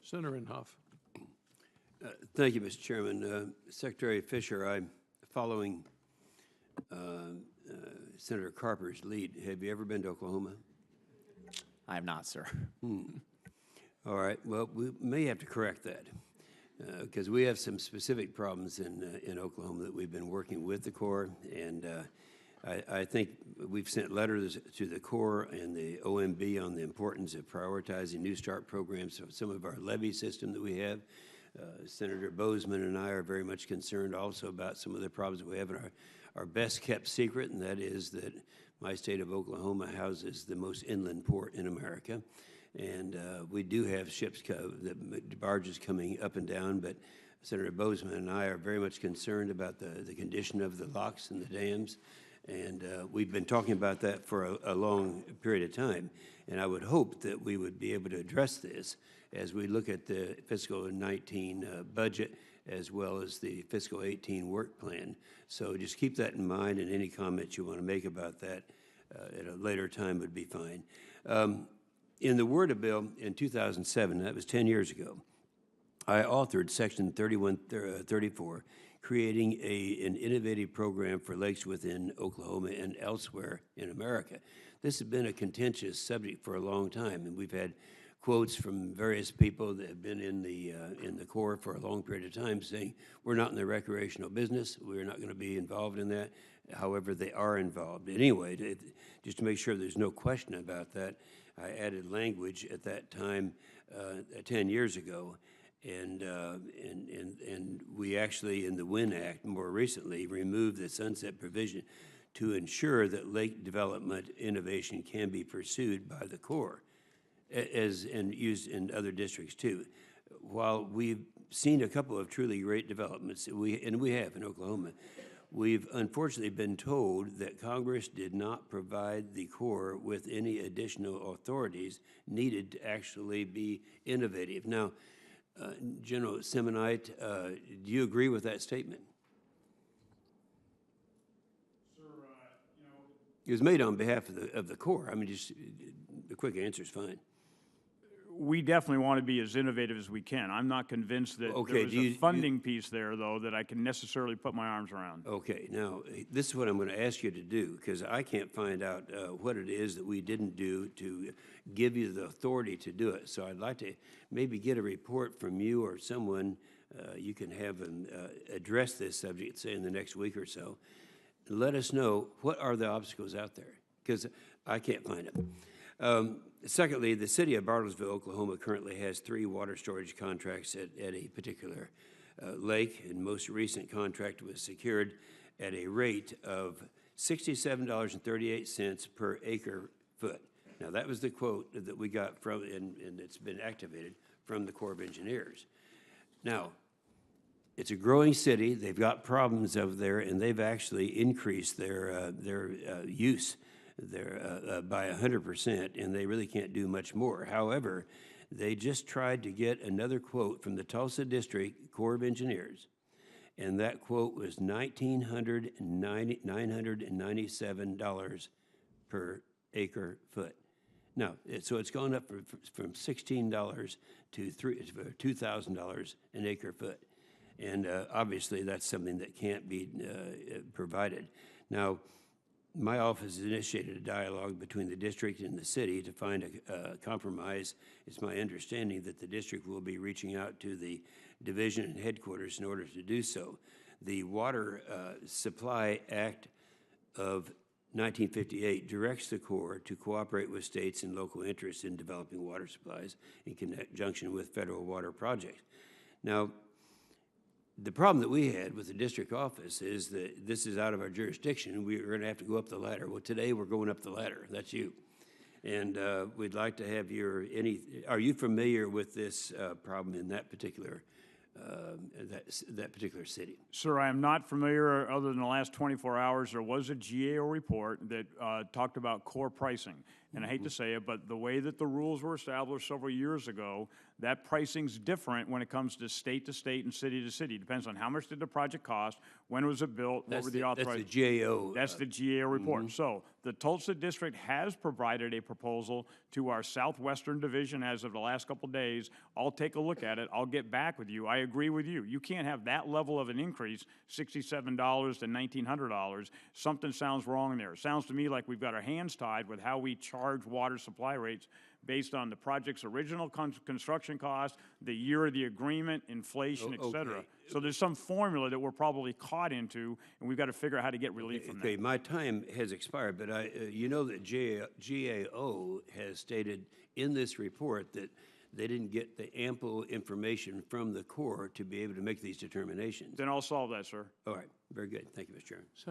Senator Inhofe. Thank you, Mr. Chairman. Secretary Fisher, I'm following Senator Carper's lead. Have you ever been to Oklahoma? I have not, sir. All right. Well, we may have to correct that because we have some specific problems in Oklahoma that we've been working with the Corps, and I think we've sent letters to the Corps and the OMB on the importance of prioritizing New Start programs for some of our levee system that we have. Senator Bozeman and I are very much concerned also about some of the problems we have in our best kept secret, and that is that my state of Oklahoma houses the most inland port in America. And we do have ships, barges coming up and down, but Senator Bozeman and I are very much concerned about the condition of the locks and the dams. And we've been talking about that for a long period of time. And I would hope that we would be able to address this as we look at the fiscal 19 budget as well as the fiscal 18 work plan. So just keep that in mind, and any comments you want to make about that at a later time would be fine. In the WRDA bill in 2007, that was 10 years ago, I authored Section 3134, creating an innovative program for lakes within Oklahoma and elsewhere in America. This has been a contentious subject for a long time, and we've had quotes from various people that have been in the Corps for a long period of time saying, we're not in the recreational business, we're not going to be involved in that. However, they are involved. Anyway, just to make sure there's no question about that, I added language at that time 10 years ago, and we actually, in the WIN Act more recently, removed the sunset provision to ensure that lake development innovation can be pursued by the Corps and used in other districts too. While we've seen a couple of truly great developments, and we have in Oklahoma, we've unfortunately been told that Congress did not provide the Corps with any additional authorities needed to actually be innovative. Now, General Simonite, do you agree with that statement? Sir, it was made on behalf of the Corps. I mean, just a quick answer is fine. we definitely want to be as innovative as we can. I'm not convinced that there's a funding piece there, though, that I can necessarily put my arms around. Okay, now, this is what I'm going to ask you to do, because I can't find out what it is that we didn't do to give you the authority to do it. So I'd like to maybe get a report from you or someone you can have them address this subject, say, in the next week or so. Let us know what are the obstacles out there, because I can't find them. Secondly, the city of Bartlesville, Oklahoma currently has 3 water storage contracts at a particular lake, and most recent contract was secured at a rate of $67.38 per acre foot. Now, that was the quote that we got from, and it's been activated from the Corps of Engineers. Now, it's a growing city. They've got problems over there, and they've actually increased their use by 100%, and they really can't do much more. However, they just tried to get another quote from the Tulsa District Corps of Engineers, and that quote was $997 per acre foot. Now, so it's gone up from $16 to $2,000 an acre foot. And obviously, that's something that can't be provided. Now, my office has initiated a dialogue between the district and the city to find a compromise. It's my understanding that the district will be reaching out to the division and headquarters in order to do so. The Water Supply Act of 1958 directs the Corps to cooperate with states and local interests in developing water supplies in conjunction with federal water projects. Now, the problem that we had with the district office is that this is out of our jurisdiction. We're going to have to go up the ladder. Well, today we're going up the ladder. That's you. And we'd like to have are you familiar with this problem in that particular that particular city? Sir, I am not familiar. Other than the last 24 hours, there was a GAO report that talked about core pricing. And I hate to say it, but the way that the rules were established several years ago, That pricing's different when it comes to state and city to city. Depends on how much did the project cost, when was it built, what were the authorized. That's the GAO. That's the GAO report. So the Tulsa District has provided a proposal to our Southwestern Division as of the last couple of days. I'll take a look at it. I'll get back with you. I agree with you. You can't have that level of an increase, $67 to $1,900. Something sounds wrong there. It sounds to me like we've got our hands tied with how we charge water supply rates based on the project's original construction cost, the year of the agreement, inflation, et cetera. Okay. So there's some formula that we're probably caught into, and we've got to figure out how to get relief from that. Okay, my time has expired, but you know that GAO has stated in this report that they didn't get the ample information from the Corps to be able to make these determinations. Then I'll solve that, sir. All right, very good. Thank you, Mr. Chairman.